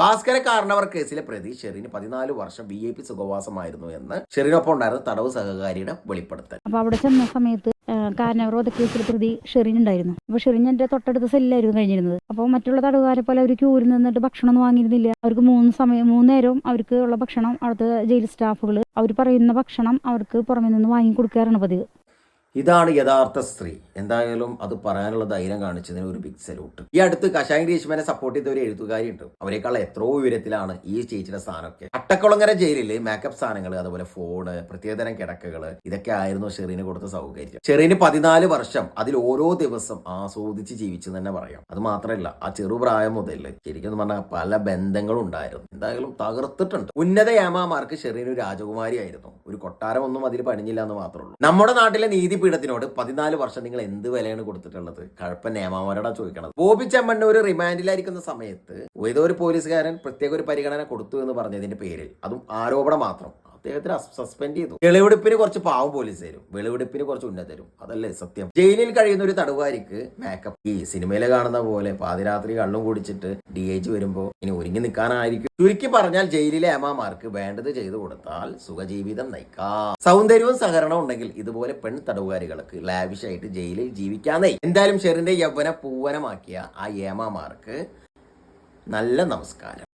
ഭാസ്കര കാരണവർ കേസിലെ പ്രതി ഷെറിന് 14 വർഷം VIP സുഖവാസമായിരുന്നു എന്ന് ഷെറിനൊപ്പം ഉണ്ടായിരുന്ന തടവ് സഹകാരിയുടെ വെളിപ്പെടുത്തൽ. അപ്പൊ അവിടെ ചെന്ന സമയത്ത് കാരണവർ വധക്കേസിൽ പ്രതി ഷെറിൻ ഉണ്ടായിരുന്നു. അപ്പൊ ഷെറിൻ എന്റെ തൊട്ടടുത്ത സെല്ലായിരുന്നു കഴിഞ്ഞിരുന്നത്. അപ്പോൾ മറ്റുള്ള തടവുകാരെ പോലെ അവർ ക്യൂരിൽ നിന്നിട്ട് ഭക്ഷണം ഒന്നും വാങ്ങിയിരുന്നില്ല. അവർക്ക് 3 നേരവും അവർക്ക് ഉള്ള ഭക്ഷണം അവിടുത്തെ ജയിൽ സ്റ്റാഫുകൾ അവർ പറയുന്ന ഭക്ഷണം അവർക്ക് പുറമെ നിന്ന് വാങ്ങി കൊടുക്കാറാണ് പതിവ്. ഇതാണ് യഥാർത്ഥ സ്ത്രീ. എന്തായാലും അത് പറയാനുള്ള ധൈര്യം കാണിച്ചതിന് ഒരു ബിഗ് സല്യൂട്ട്. ഈ അടുത്ത് കഷായം ഗ്രീഷ്മനെ സപ്പോർട്ട് ചെയ്ത ഒരു എഴുത്തുകാരി ഉണ്ട്. അവരെക്കാൾ എത്രയോ ഉയരത്തിലാണ് ഈ ചേച്ചിയുടെ സ്ഥാനമൊക്കെ. അട്ടക്കുളങ്ങര ജയിലിൽ മേക്കപ്പ് സാധനങ്ങൾ, അതുപോലെ ഫോണ്, പ്രത്യേകതരം കിടക്കകൾ, ഇതൊക്കെ ആയിരുന്നു ഷെറിന് കൊടുത്ത സൗകര്യം. ഷെറിന് 14 വർഷം അതിൽ ഓരോ ദിവസം ആസ്വദിച്ച് ജീവിച്ചു തന്നെ പറയാം. അത് മാത്രമല്ല, ആ ചെറുപ്രായം മുതൽ ശരിക്കും പറഞ്ഞാൽ പല ബന്ധങ്ങളും ഉണ്ടായിരുന്നു. എന്തായാലും തകർത്തിട്ടുണ്ട്. ഉന്നത ഏമാമാർക്ക് ഷെറിന് രാജകുമാരിയായിരുന്നു. ഒരു കൊട്ടാരം ഒന്നും അതിൽ പണിഞ്ഞില്ല എന്ന് മാത്രമേ ഉള്ളൂ. നമ്മുടെ നാട്ടിലെ നീതിപീഠത്തിനോട് 14 വർഷം നിങ്ങൾ എന്ത് വിലയാണ് കൊടുത്തിട്ടുള്ളത്? കഴപ്പൻ ഏമാമാരോടാ ചോദിക്കണത്. ബോബി ചെമ്മണ്ണൂർ റിമാൻഡിലായിരിക്കുന്ന സമയത്ത് ഏതോ ഒരു പോലീസുകാരൻ പ്രത്യേക ഒരു പരിഗണന കൊടുത്തു എന്ന് പറഞ്ഞതിന്റെ പേരിൽ, അതും ആരോപണം മാത്രം, അദ്ദേഹത്തിന് സസ്പെൻഡ് ചെയ്തു. വെളിവെടുപ്പിന് കുറച്ച് പാവം പോലീസ് തരും, വെളിവെടുപ്പിന് കുറച്ച് ഉന്നതരും. അതല്ലേ സത്യം. ജയിലിൽ കഴിയുന്ന ഒരു തടവുകാരിക്ക് മേക്കപ്പ് ഈ സിനിമയിലെ കാണുന്ന പോലെ പാതിരാത്രി കള്ളും കുടിച്ചിട്ട് DIG വരുമ്പോ ഇനി ഒരുങ്ങി നിൽക്കാനായിരിക്കും. ചുരുക്കി പറഞ്ഞാൽ ജയിലിലെ ഏമാമാർക്ക് വേണ്ടത് ചെയ്തു കൊടുത്താൽ സുഖജീവിതം നയിക്കാം. സൗന്ദര്യവും സഹകരണവും ഉണ്ടെങ്കിൽ ഇതുപോലെ പെൺ തടവുകാരികൾക്ക് ലാവിഷായിട്ട് ജയിലിൽ ജീവിക്കാന്നേ. എന്തായാലും ഷെറിന്റെ യൗവന പൂവനമാക്കിയ ആ ഏമാമാർക്ക് നല്ല നമസ്കാരം.